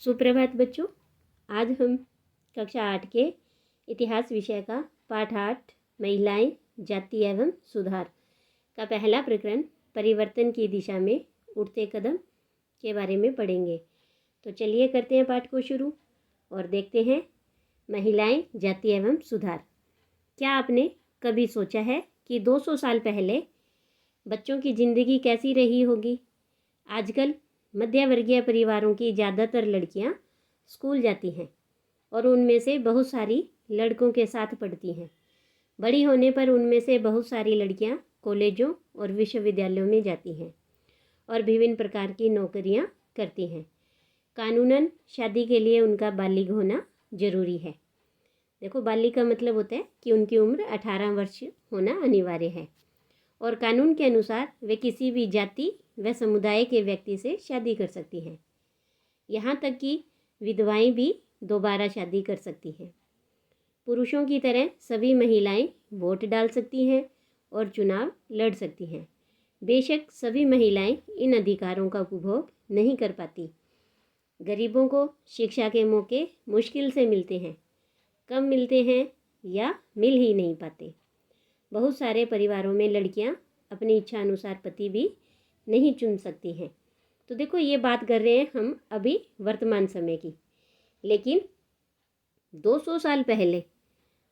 सुप्रभात बच्चों। आज हम कक्षा 8 के इतिहास विषय का पाठ 8 महिलाएं, जाति एवं सुधार का पहला प्रकरण परिवर्तन की दिशा में उठते कदम के बारे में पढ़ेंगे। तो चलिए करते हैं पाठ को शुरू और देखते हैं महिलाएं, जाति एवं सुधार। क्या आपने कभी सोचा है कि 200 साल पहले बच्चों की ज़िंदगी कैसी रही होगी? आजकल मध्य वर्गीय परिवारों की ज़्यादातर लड़कियां स्कूल जाती हैं और उनमें से बहुत सारी लड़कों के साथ पढ़ती हैं। बड़ी होने पर उनमें से बहुत सारी लड़कियां कॉलेजों और विश्वविद्यालयों में जाती हैं और विभिन्न प्रकार की नौकरियां करती हैं। कानूनन शादी के लिए उनका बालिग होना ज़रूरी है। देखो, बालिग का मतलब होता है कि उनकी उम्र 18 वर्ष होना अनिवार्य है और कानून के अनुसार वे किसी भी जाति व समुदाय के व्यक्ति से शादी कर सकती हैं। यहाँ तक कि विधवाएं भी दोबारा शादी कर सकती हैं। पुरुषों की तरह सभी महिलाएं वोट डाल सकती हैं और चुनाव लड़ सकती हैं। बेशक सभी महिलाएं इन अधिकारों का उपभोग नहीं कर पाती। गरीबों को शिक्षा के मौके मुश्किल से मिलते हैं, कम मिलते हैं या मिल ही नहीं पाते। बहुत सारे परिवारों में लड़कियां अपनी इच्छा अनुसार पति भी नहीं चुन सकती हैं। तो देखो, ये बात कर रहे हैं हम अभी वर्तमान समय की, लेकिन 200 साल पहले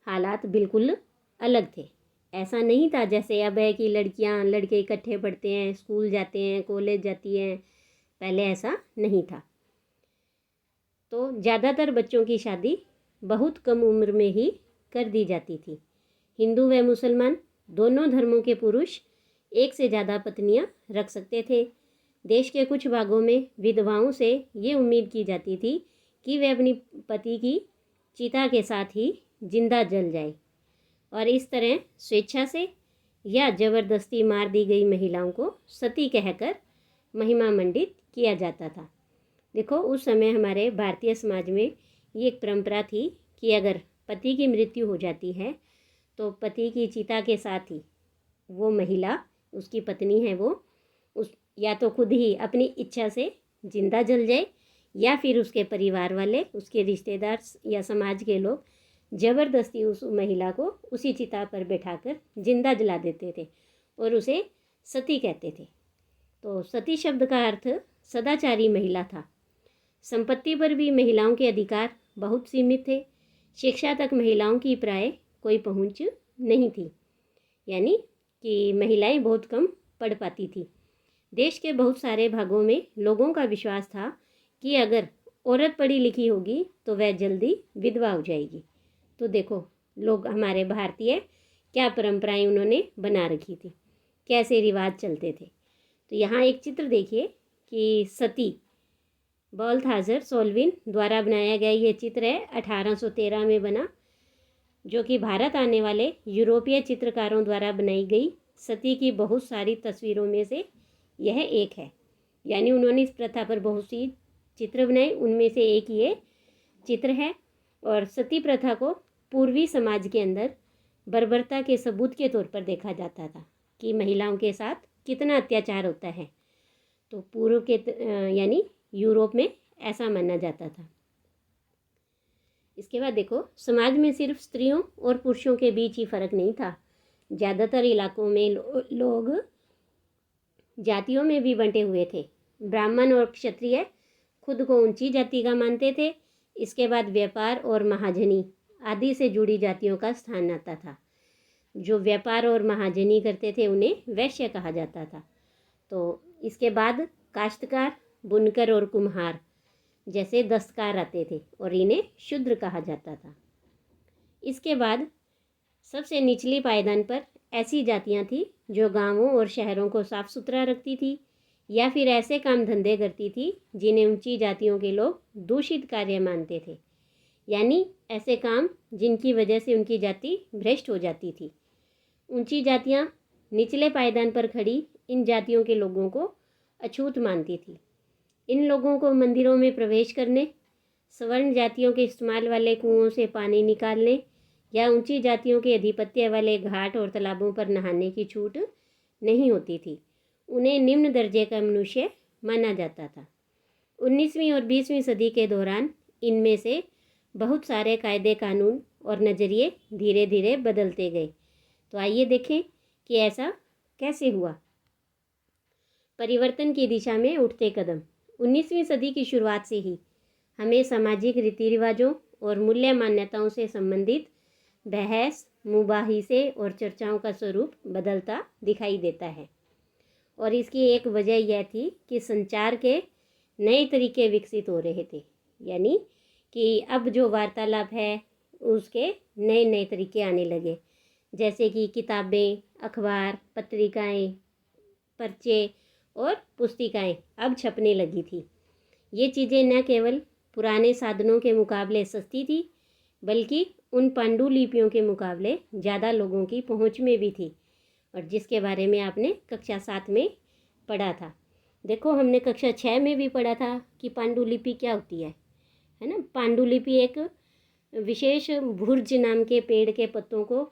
हालात बिल्कुल अलग थे। ऐसा नहीं था जैसे अब है कि लड़कियां लड़के इकट्ठे पढ़ते हैं, स्कूल जाते हैं, कॉलेज जाती हैं। पहले ऐसा नहीं था। तो ज़्यादातर बच्चों की शादी बहुत कम उम्र में ही कर दी जाती थी। हिंदू व मुसलमान दोनों धर्मों के पुरुष एक से ज़्यादा पत्नियां रख सकते थे। देश के कुछ भागों में विधवाओं से ये उम्मीद की जाती थी कि वे अपनी पति की चिता के साथ ही जिंदा जल जाए और इस तरह स्वेच्छा से या ज़बरदस्ती मार दी गई महिलाओं को सती कहकर महिमा मंडित किया जाता था। देखो, उस समय हमारे भारतीय समाज में ये एक परंपरा थी कि अगर पति की मृत्यु हो जाती है तो पति की चिता के साथ ही वो महिला, उसकी पत्नी है, वो उस या तो खुद ही अपनी इच्छा से जिंदा जल जाए या फिर उसके परिवार वाले, उसके रिश्तेदार या समाज के लोग ज़बरदस्ती उस महिला को उसी चिता पर बैठाकर जिंदा जला देते थे और उसे सती कहते थे। तो सती शब्द का अर्थ सदाचारी महिला था। संपत्ति पर भी महिलाओं के अधिकार बहुत सीमित थे। शिक्षा तक महिलाओं की प्राय कोई पहुंच नहीं थी, यानी कि महिलाएं बहुत कम पढ़ पाती थी। देश के बहुत सारे भागों में लोगों का विश्वास था कि अगर औरत पढ़ी लिखी होगी तो वह जल्दी विधवा हो जाएगी। तो देखो, लोग हमारे भारतीय क्या परंपराएं उन्होंने बना रखी थी, कैसे रिवाज चलते थे। तो यहाँ एक चित्र देखिए कि सती बाल्थाज़र सोल्विन द्वारा बनाया गया ये चित्र है। 1813 में बना, जो कि भारत आने वाले यूरोपीय चित्रकारों द्वारा बनाई गई सती की बहुत सारी तस्वीरों में से यह एक है। यानी उन्होंने इस प्रथा पर बहुत सी चित्र बनाए, उनमें से एक ये चित्र है। और सती प्रथा को पूर्वी समाज के अंदर बर्बरता के सबूत के तौर पर देखा जाता था कि महिलाओं के साथ कितना अत्याचार होता है। तो पूर्व के यानी यूरोप में ऐसा माना जाता था। इसके बाद देखो, समाज में सिर्फ स्त्रियों और पुरुषों के बीच ही फर्क नहीं था। ज़्यादातर इलाकों में लोग जातियों में भी बंटे हुए थे। ब्राह्मण और क्षत्रिय खुद को ऊंची जाति का मानते थे। इसके बाद व्यापार और महाजनी आदि से जुड़ी जातियों का स्थान आता था। जो व्यापार और महाजनी करते थे उन्हें वैश्य कहा जाता था। तो इसके बाद काश्तकार, बुनकर और कुम्हार जैसे दस्तकार आते थे और इन्हें शूद्र कहा जाता था। इसके बाद सबसे निचली पायदान पर ऐसी जातियां थी जो गांवों और शहरों को साफ सुथरा रखती थी या फिर ऐसे काम धंधे करती थी जिन्हें ऊंची जातियों के लोग दूषित कार्य मानते थे, यानी ऐसे काम जिनकी वजह से उनकी जाति भ्रष्ट हो जाती थी। ऊंची जातियां निचले पायदान पर खड़ी इन जातियों के लोगों को अछूत मानती थी। इन लोगों को मंदिरों में प्रवेश करने, सवर्ण जातियों के इस्तेमाल वाले कुओं से पानी निकालने या ऊंची जातियों के आधिपत्य वाले घाट और तालाबों पर नहाने की छूट नहीं होती थी। उन्हें निम्न दर्जे का मनुष्य माना जाता था। 19वीं और 20वीं सदी के दौरान इनमें से बहुत सारे कायदे कानून और नज़रिए धीरे धीरे बदलते गए। तो आइए देखें कि ऐसा कैसे हुआ। परिवर्तन की दिशा में उठते कदम। 19वीं सदी की शुरुआत से ही हमें सामाजिक रीति रिवाजों और मूल्य मान्यताओं से संबंधित बहस, मुबाहिसे और चर्चाओं का स्वरूप बदलता दिखाई देता है। और इसकी एक वजह यह थी कि संचार के नए तरीके विकसित हो रहे थे, यानी कि अब जो वार्तालाप है उसके नए नए तरीके आने लगे, जैसे कि किताबें, अखबार, पत्रिकाएं, पर्चे और पुस्तिकाएं अब छपने लगी थी। ये चीज़ें न केवल पुराने साधनों के मुकाबले सस्ती थी, बल्कि उन पांडुलिपियों के मुकाबले ज़्यादा लोगों की पहुंच में भी थी, और जिसके बारे में आपने कक्षा 7 में पढ़ा था। देखो, हमने कक्षा 6 में भी पढ़ा था कि पांडुलिपि क्या होती है ना। पांडुलिपि एक विशेष भुर्ज नाम के पेड़ के पत्तों को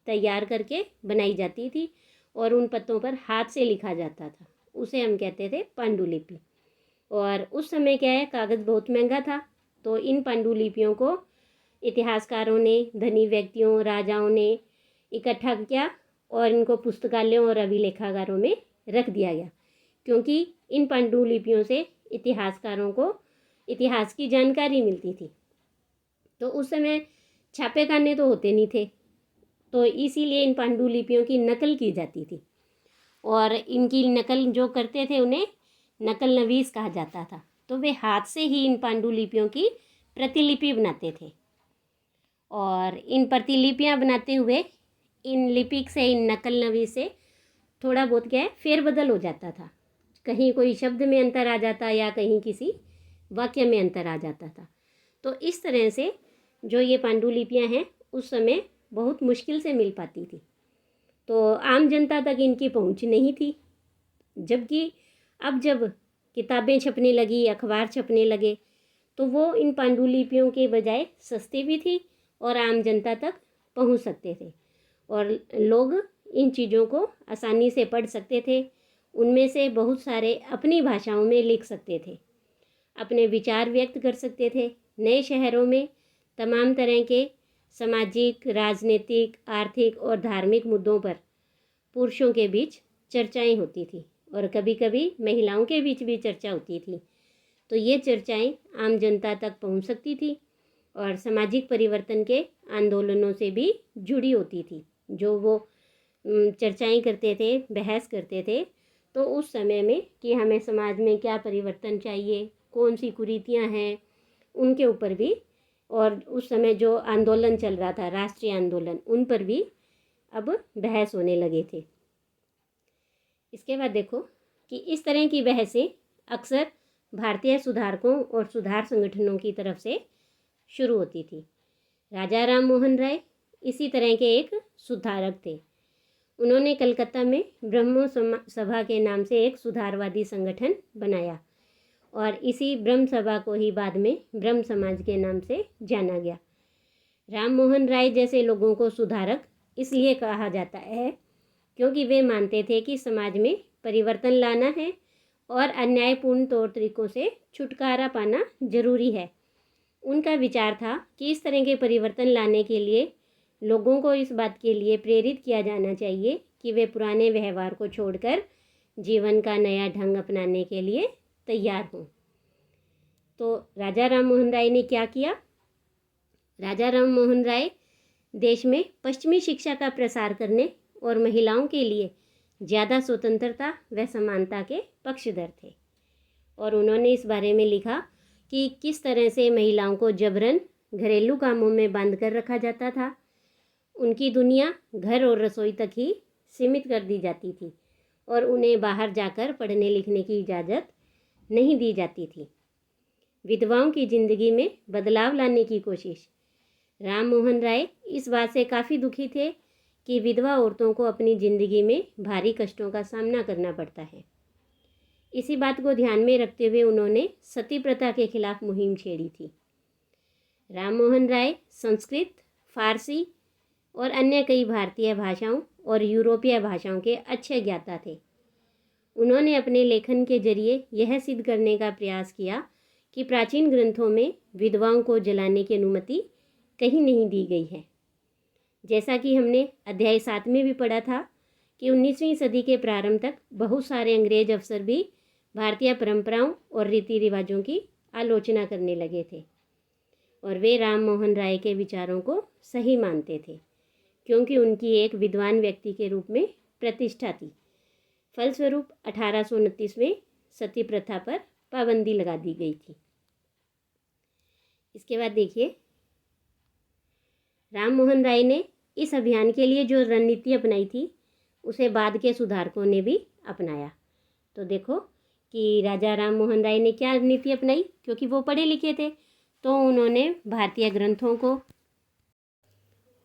तैयार करके बनाई जाती थी और उन पत्तों पर हाथ से लिखा जाता था, उसे हम कहते थे पांडुलिपि। और उस समय क्या है, कागज़ बहुत महंगा था, तो इन पांडुलिपियों को इतिहासकारों ने, धनी व्यक्तियों, राजाओं ने इकट्ठा किया और इनको पुस्तकालयों और अभिलेखागारों में रख दिया गया, क्योंकि इन पांडुलिपियों से इतिहासकारों को इतिहास की जानकारी मिलती थी। तो उस समय छापेखाने तो होते नहीं थे, तो इसीलिए इन पांडुलिपियों की नकल की जाती थी, और इनकी नकल जो करते थे उन्हें नकल नवीस कहा जाता था। तो वे हाथ से ही इन पांडुलिपियों की प्रतिलिपि बनाते थे, और इन प्रतिलिपियां बनाते हुए इन लिपिक से, इन नकल नवीस से थोड़ा बहुत क्या है, फेरबदल हो जाता था। कहीं कोई शब्द में अंतर आ जाता या कहीं किसी वाक्य में अंतर आ जाता था। तो इस तरह से जो ये पांडुलिपियां हैं उस समय बहुत मुश्किल से मिल पाती थी, तो आम जनता तक इनकी पहुंच नहीं थी। जबकि अब जब किताबें छपने लगी, अखबार छपने लगे, तो वो इन पांडुलिपियों के बजाय सस्ती भी थी और आम जनता तक पहुंच सकते थे, और लोग इन चीज़ों को आसानी से पढ़ सकते थे। उनमें से बहुत सारे अपनी भाषाओं में लिख सकते थे, अपने विचार व्यक्त कर सकते थे। नए शहरों में तमाम तरह के सामाजिक, राजनीतिक, आर्थिक और धार्मिक मुद्दों पर पुरुषों के बीच चर्चाएं होती थी, और कभी कभी महिलाओं के बीच भी चर्चा होती थी। तो ये चर्चाएं आम जनता तक पहुंच सकती थी और सामाजिक परिवर्तन के आंदोलनों से भी जुड़ी होती थी। जो वो चर्चाएं करते थे, बहस करते थे, तो उस समय में कि हमें समाज में क्या परिवर्तन चाहिए, कौन सी कुरीतियां हैं, उनके ऊपर भी, और उस समय जो आंदोलन चल रहा था, राष्ट्रीय आंदोलन, उन पर भी अब बहस होने लगे थे। इसके बाद देखो कि इस तरह की बहसें अक्सर भारतीय सुधारकों और सुधार संगठनों की तरफ से शुरू होती थी। राजा राम मोहन राय इसी तरह के एक सुधारक थे। उन्होंने कलकत्ता में ब्रह्मो सभा के नाम से एक सुधारवादी संगठन बनाया, और इसी ब्रह्म सभा को ही बाद में ब्रह्म समाज के नाम से जाना गया। राम मोहन राय जैसे लोगों को सुधारक इसलिए कहा जाता है क्योंकि वे मानते थे कि समाज में परिवर्तन लाना है और अन्यायपूर्ण तौर तरीकों से छुटकारा पाना जरूरी है। उनका विचार था कि इस तरह के परिवर्तन लाने के लिए लोगों को इस बात के लिए प्रेरित किया जाना चाहिए कि वे पुराने व्यवहार को छोड़कर जीवन का नया ढंग अपनाने के लिए तैयार हों। तो राजा राम मोहन राय ने क्या किया? राजा राम मोहन राय देश में पश्चिमी शिक्षा का प्रसार करने और महिलाओं के लिए ज़्यादा स्वतंत्रता व समानता के पक्षधर थे, और उन्होंने इस बारे में लिखा कि किस तरह से महिलाओं को जबरन घरेलू कामों में बांध कर रखा जाता था। उनकी दुनिया घर और रसोई तक ही सीमित कर दी जाती थी, और उन्हें बाहर जाकर पढ़ने लिखने की इजाज़त नहीं दी जाती थी। विधवाओं की ज़िंदगी में बदलाव लाने की कोशिश। राम मोहन राय इस बात से काफ़ी दुखी थे कि विधवा औरतों को अपनी ज़िंदगी में भारी कष्टों का सामना करना पड़ता है। इसी बात को ध्यान में रखते हुए उन्होंने सती प्रथा के खिलाफ मुहिम छेड़ी थी। राम मोहन राय संस्कृत, फारसी और अन्य कई भारतीय भाषाओं और यूरोपीय भाषाओं के अच्छे ज्ञाता थे। उन्होंने अपने लेखन के जरिए यह सिद्ध करने का प्रयास किया कि प्राचीन ग्रंथों में विधवाओं को जलाने की अनुमति कहीं नहीं दी गई है। जैसा कि हमने अध्याय 7 में भी पढ़ा था कि 19वीं सदी के प्रारंभ तक बहुत सारे अंग्रेज अफसर भी भारतीय परंपराओं और रीति रिवाजों की आलोचना करने लगे थे और वे राम मोहन राय के विचारों को सही मानते थे क्योंकि उनकी एक विद्वान व्यक्ति के रूप में प्रतिष्ठा थी। फलस्वरूप 1829 में सती प्रथा पर पाबंदी लगा दी गई थी। इसके बाद देखिए, राम मोहन राय ने इस अभियान के लिए जो रणनीति अपनाई थी उसे बाद के सुधारकों ने भी अपनाया। तो देखो कि राजा राम मोहन राय ने क्या नीति अपनाई, क्योंकि वो पढ़े लिखे थे तो उन्होंने भारतीय ग्रंथों को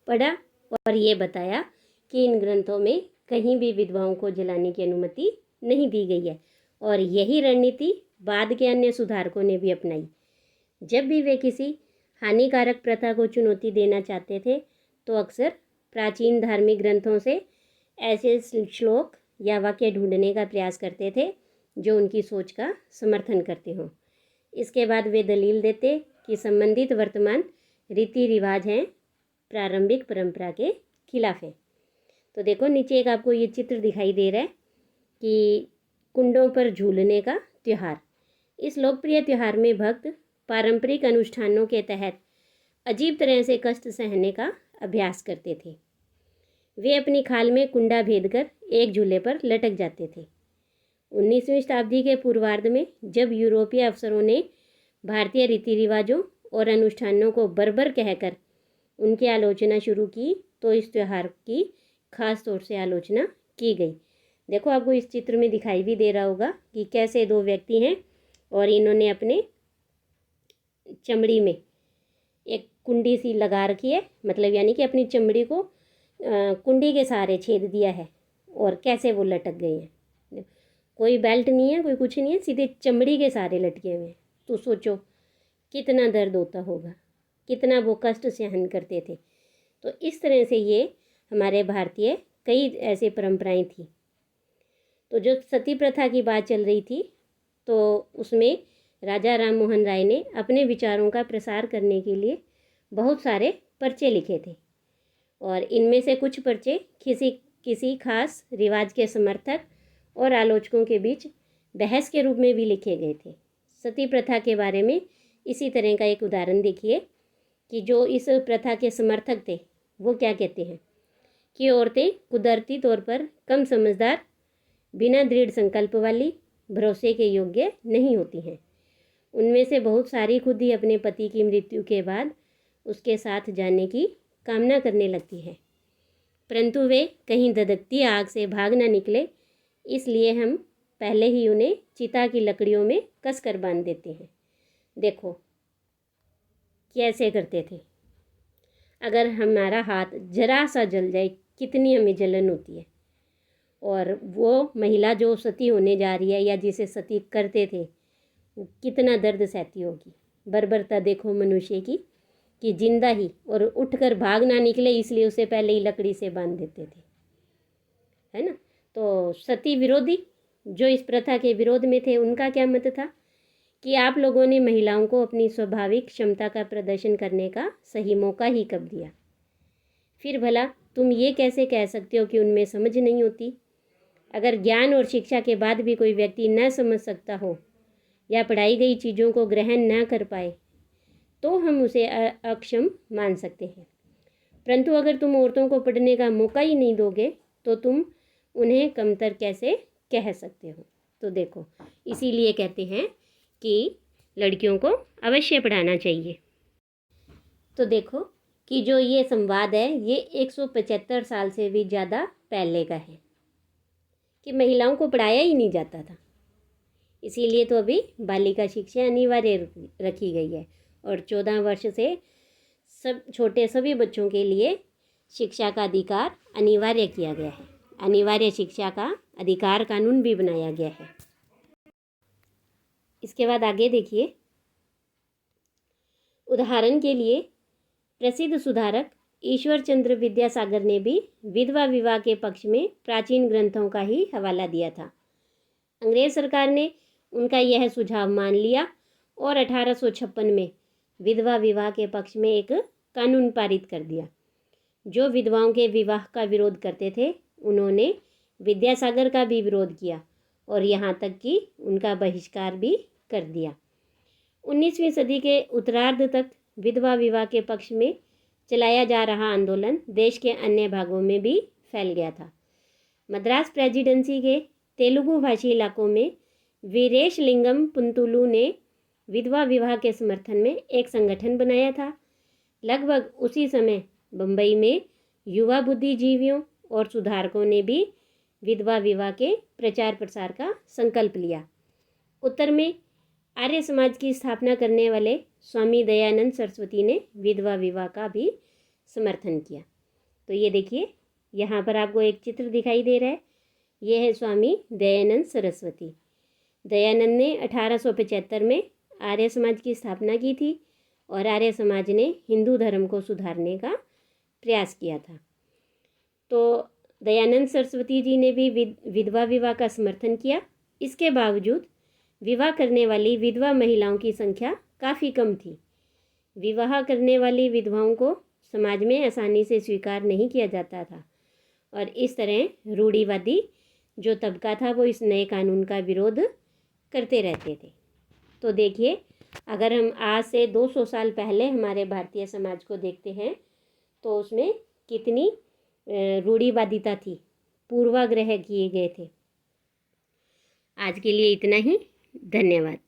पढ़ा और ये बताया कि इन ग्रंथों में कहीं भी विधवाओं को जलाने की अनुमति नहीं दी गई है। और यही रणनीति बाद के अन्य सुधारकों ने भी अपनाई। जब भी वे किसी हानिकारक प्रथा को चुनौती देना चाहते थे तो अक्सर प्राचीन धार्मिक ग्रंथों से ऐसे श्लोक या वाक्य ढूंढने का प्रयास करते थे जो उनकी सोच का समर्थन करते हों। इसके बाद वे दलील देते कि संबंधित वर्तमान रीति रिवाज हैं प्रारंभिक परंपरा के खिलाफ है। तो देखो नीचे एक आपको ये चित्र दिखाई दे रहा है कि कुंडों पर झूलने का त्यौहार। इस लोकप्रिय त्यौहार में भक्त पारंपरिक अनुष्ठानों के तहत अजीब तरह से कष्ट सहने का अभ्यास करते थे। वे अपनी खाल में कुंडा भेदकर एक झूले पर लटक जाते थे। 19वीं शताब्दी के पूर्वार्ध में जब यूरोपीय अफसरों ने भारतीय रीति रिवाजों और अनुष्ठानों को बर्बर कहकर उनकी आलोचना शुरू की तो इस त्यौहार की खास तौर से आलोचना की गई। देखो आपको इस चित्र में दिखाई भी दे रहा होगा कि कैसे दो व्यक्ति हैं और इन्होंने अपने चमड़ी में एक कुंडी सी लगा रखी है, मतलब यानी कि अपनी चमड़ी को कुंडी के सहारे छेद दिया है और कैसे वो लटक गए हैं। कोई बेल्ट नहीं है, कोई कुछ नहीं है, सीधे चमड़ी के सहारे लटके हुए हैं। तो सोचो कितना दर्द होता होगा, कितना वो कष्ट सहन करते थे। तो इस तरह से ये हमारे भारतीय कई ऐसे परंपराएं थी। तो जो सती प्रथा की बात चल रही थी तो उसमें राजा राम मोहन राय ने अपने विचारों का प्रसार करने के लिए बहुत सारे पर्चे लिखे थे और इनमें से कुछ पर्चे किसी खास रिवाज के समर्थक और आलोचकों के बीच बहस के रूप में भी लिखे गए थे। सती प्रथा के बारे में इसी तरह का एक उदाहरण देखिए कि जो इस प्रथा के समर्थक थे वो क्या कहते हैं कि औरतें कुदरती तौर पर कम समझदार, बिना दृढ़ संकल्प वाली, भरोसे के योग्य नहीं होती हैं। उनमें से बहुत सारी खुद ही अपने पति की मृत्यु के बाद उसके साथ जाने की कामना करने लगती है, परंतु वे कहीं धधकती आग से भाग न निकले, इसलिए हम पहले ही उन्हें चिता की लकड़ियों में कस कर बांध देते हैं। देखो कैसे करते थे। अगर हमारा हाथ जरा सा जल जाए कितनी हमें जलन होती है, और वो महिला जो सती होने जा रही है या जिसे सती करते थे वो कितना दर्द सहती होगी। बर्बरता देखो मनुष्य की कि जिंदा ही और उठकर भाग ना निकले, इसलिए उसे पहले ही लकड़ी से बांध देते थे, है ना। तो सती विरोधी जो इस प्रथा के विरोध में थे उनका क्या मत था कि आप लोगों ने महिलाओं को अपनी स्वाभाविक क्षमता का प्रदर्शन करने का सही मौका ही कब दिया। फिर भला तुम ये कैसे कह सकते हो कि उनमें समझ नहीं होती। अगर ज्ञान और शिक्षा के बाद भी कोई व्यक्ति न समझ सकता हो या पढ़ाई गई चीज़ों को ग्रहण न कर पाए तो हम उसे अक्षम मान सकते हैं, परंतु अगर तुम औरतों को पढ़ने का मौका ही नहीं दोगे तो तुम उन्हें कमतर कैसे कह सकते हो। तो देखो इसीलिए कहते हैं कि लड़कियों को अवश्य पढ़ाना चाहिए। तो देखो कि जो ये संवाद है ये 175 साल से भी ज़्यादा पहले का है कि महिलाओं को पढ़ाया ही नहीं जाता था। इसीलिए तो अभी बालिका शिक्षा अनिवार्य रखी गई है और 14 वर्ष से सब छोटे सभी बच्चों के लिए शिक्षा का अधिकार अनिवार्य किया गया है। अनिवार्य शिक्षा का अधिकार कानून भी बनाया गया है। इसके बाद आगे देखिए, उदाहरण के लिए प्रसिद्ध सुधारक ईश्वर चंद्र विद्यासागर ने भी विधवा विवाह के पक्ष में प्राचीन ग्रंथों का ही हवाला दिया था। अंग्रेज सरकार ने उनका यह सुझाव मान लिया और 1856 में विधवा विवाह के पक्ष में एक कानून पारित कर दिया। जो विधवाओं के विवाह का विरोध करते थे उन्होंने विद्यासागर का भी विरोध किया और यहाँ तक कि उनका बहिष्कार भी कर दिया। 19वीं सदी के उत्तरार्ध तक विधवा विवाह के पक्ष में चलाया जा रहा आंदोलन देश के अन्य भागों में भी फैल गया था। मद्रास प्रेसिडेंसी के तेलुगु भाषी इलाकों में वीरेशलिंगम पुंतुलु ने विधवा विवाह के समर्थन में एक संगठन बनाया था। लगभग उसी समय बम्बई में युवा बुद्धिजीवियों और सुधारकों ने भी विधवा विवाह के प्रचार प्रसार का संकल्प लिया। उत्तर में आर्य समाज की स्थापना करने वाले स्वामी दयानंद सरस्वती ने विधवा विवाह का भी समर्थन किया। तो ये देखिए, यहाँ पर आपको एक चित्र दिखाई दे रहा है, ये है स्वामी दयानंद सरस्वती। दयानंद ने 1875 में आर्य समाज की स्थापना की थी और आर्य समाज ने हिंदू धर्म को सुधारने का प्रयास किया था। तो दयानंद सरस्वती जी ने भी विधवा विवाह का समर्थन किया। इसके बावजूद विवाह करने वाली विधवा महिलाओं की संख्या काफ़ी कम थी। विवाह करने वाली विधवाओं को समाज में आसानी से स्वीकार नहीं किया जाता था और इस तरह रूढ़िवादी जो तबका था वो इस नए कानून का विरोध करते रहते थे। तो देखिए, अगर हम आज से 200 साल पहले हमारे भारतीय समाज को देखते हैं तो उसमें कितनी रूढ़िवादिता थी, पूर्वाग्रह किए गए थे। आज के लिए इतना ही। धन्यवाद।